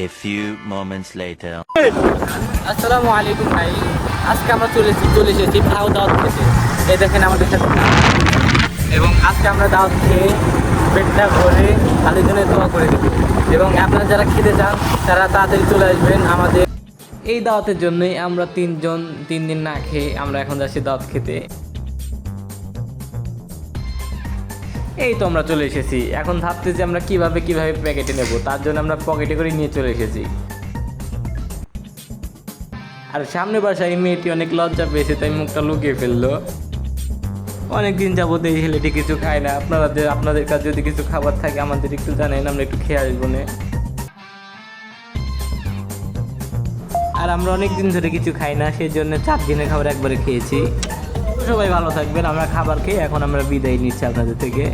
A few moments later. আসসালামু আলাইকুম ভাই। আজকে আমরা চলে এসেছি দাওয়াত খেতে। এই দেখেন আমাদের সাথে, এবং আজকে আমরা দাওয়াত খেয়ে পেটটা ভরে খালির জন্য দোয়া করে দেব। এবং আপনারা যারা খেতে চান তারা তাড়াতাড়ি চলে আসবেন আমাদের এই দাওয়াতের জন্যই। আমরা 3 দিন না খেয়ে আমরা এখন যাচ্ছি দাওয়াত খেতে। এই তো আমরা চলে এসেছি। এখন ভাবতেছি আমরা কিভাবে প্যাকেটে নেব, তার জন্য আমরা পকেটে করে নিয়ে চলে এসেছি। আর সামনে বাসায় এই মেয়েটি অনেক লজ্জা পেয়েছে, তাই মুখটা লুকিয়ে ফেললো। অনেকদিন যাবত এই ছেলেটি কিছু খায় না। আপনাদের কাছে যদি কিছু খাবার থাকে আমাদের একটু জানান, আমরা একটু খেয়ে আসবো না। আর আমরা অনেক দিন ধরে কিছু খাই না, সেই জন্য 4 দিনের খাবার একবারে খেয়েছি। সবাই ভালো থাকবেন। আমরা খাবার খেয়ে এখন আমরা বিদায় নিচ্ছি আপনাদের থেকে।